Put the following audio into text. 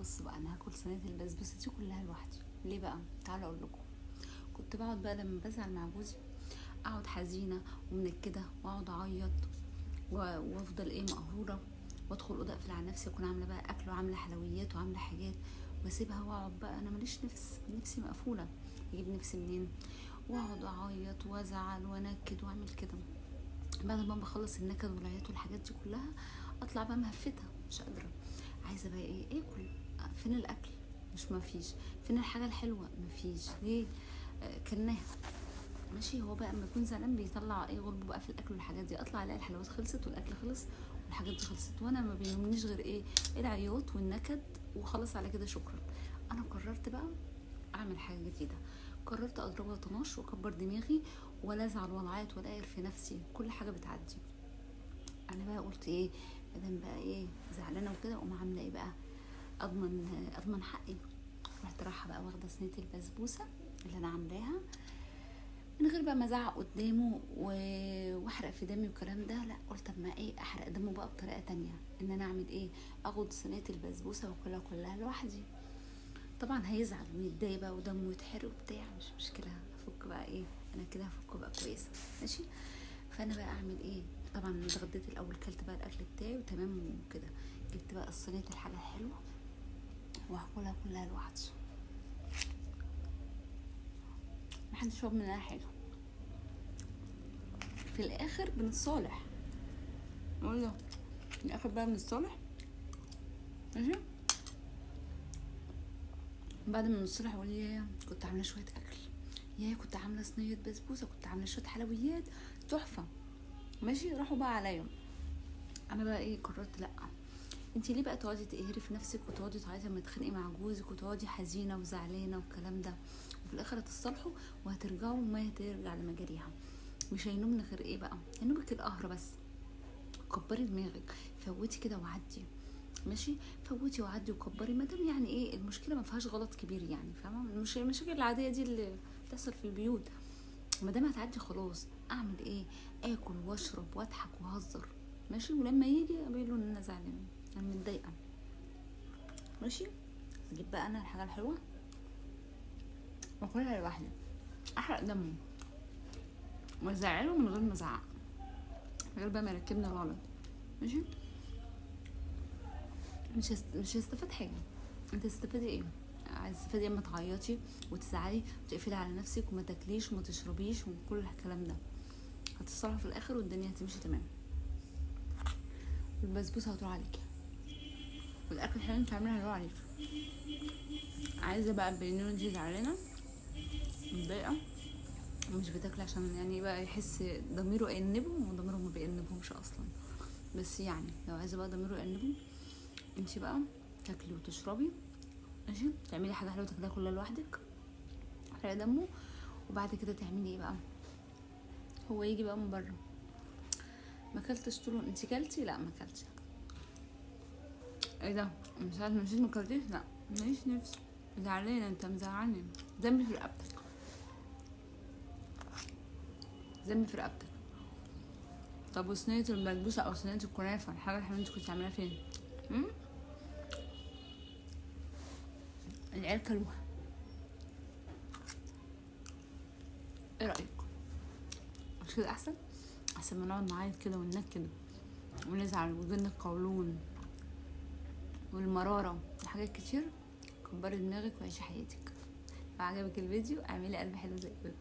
بص بقى، انا هاكل صينيه البسبوسه دي كلها لوحدي. ليه بقى؟ تعالوا اقول لكم. كنت بقعد بقى لما بزعل مع جوزي، اقعد حزينه ومنكده واقعد اعيط وافضل مقهوره، وادخل اوضه اقفل على نفسي، اكون عامله بقى اكل وعامله حلويات وعامله حاجات، واسيبها واقعد بقى انا ماليش نفسي مقفوله. اجيب نفسي منين؟ واقعد اعيط وازعل وانكد واعمل كده. بعد ما بخلص النكد والعياط والحاجات دي كلها، اطلع بقى مهفتة مش قادرة، عايزة بقى اكل. فين الاكل؟ مش مفيش. فين الحاجة الحلوة؟ مفيش. ليه؟ كلناها. ماشي. هو بقى اما يكون زعلان بيطلع غلبه بقى في الاكل والحاجات دي، اطلع الاقي الحلويات خلصت والاكل خلص والحاجات دي خلصت، وانا ما بيهمنيش غير العياط والنكد، وخلص على كده شكرا. انا قررت بقى اعمل حاجه جديده. قررت اضربها طناش واكبر دماغي، ولا ازعل ولا اعيط ولا اقر في نفسي، كل حاجه بتعدي. انا بقى قلت مادام بقى زعلانه وكده، اقوم عامله بقى، اضمن حقي. رحت رايحه بقى واخده صينيه البسبوسه اللي انا عاملاها، من غير بقى ما ازعق قدامه واحرق في دمي والكلام ده. لا، قلت طب ما احرق دمه بقى بطريقه تانية، ان انا اعمل اخد صينيه البسبوسه واكلها كلها لوحدي. طبعا هيزعل ويتضايق بقى ودمه يتحرق وبتاع، مش مشكله. هفك بقى انا كده هفك بقى كويسه. ماشي. فانا بقى اعمل طبعا اتغديت الاول، كلت بقى الاكل بتاعي وتمام وكده. جبت بقى الصينيه الحاجه الحلوه وهاكلها كلها لوحدي، محدش واخد منها حاجه. في الاخر بنتصالح، اقول له في الاخر بقى بنتصالح. ماشي. بعد ما نتصالح اقول كنت عامله شويه اكل، كنت عامله صينيه بسبوسه، كنت عامله شويه حلويات تحفه. ماشي. راحوا بقى عليا. انا بقى قررت لا، انتي ليه بقى تقعدي تقهري في نفسك وتقعدي تعيطي لما تتخانقي مع جوزك وتقعدي حزينه وزعلانه والكلام ده، وفي الاخر هتتصالحوا وهترجعوا وما هترجع لمجاريها. مش هينوبنا غير بقى؟ هينوبك القهر بس. كبري دماغك، فوتي كده وعدي. ماشي. فوتي وعدي وكبري، ما دام المشكله ما فيهاش غلط كبير، فاهمه؟ مش المشاكل العاديه دي اللي بتحصل في البيوت. ما دام هتعدي خلاص. اعمل اكل واشرب واضحك واهزر. ماشي. ولما يجي اقول له ان انا زعلانه، انا متضايقه. ماشي. اجيب بقى انا الحاجه الحلوه واكلها لوحدي، احرق دمه وازعله من غير ما ازعق، من غير بقى ما يركبني الغلط. ماشي. مش هستفاد حاجه. انت تستفادي عايز تستفادي اما تعيطي وتزعلي وتقفلي على نفسك وما تاكليش وما تشربيش وكل الكلام ده؟ هتتصرفي في الاخر والدنيا هتمشي تمام، والبسبوسه هتروح عليكي، والاكل الحلو انت عاملها هيروح عليكي. عايزه بقى تبيني انت زعلانه متضايقه ومش بتاكلي، عشان بقى يحس ضميره يأنبه، وضميره ما بيأنبهمش اصلا. بس لو عايزه بقى ضميره يأنبه، انت بقى تاكلي وتشربي. ماشي. تعملي حاجه حلوه تاكليها كلها لوحدك، احرقي دمه. وبعد كده تعملي بقى؟ هو يجي بقى من بره، ما كلتش طول انت كلتي؟ لا ما كلتش. ده مش عارفه مشيت ما كلتيش؟ لا ماليش نفس. زعلانه، انت مزعلني. ذنبي في رقبتك، ذنبي في رقبتك. طب وصينيه البسبوسه او صينيه الكنافه، الحاجه الحلوه انت كنت عاملاها فين؟ العيال كلوها. ايه رايك؟ مش كده احسن؟ احسن ما نقعد نعيط كده وننكد ونزعل وجن القولون والمراره وحاجات كتير. كبري دماغك وعيشي حياتك. لو عجبك الفيديو اعملي قلب حلو زي كده.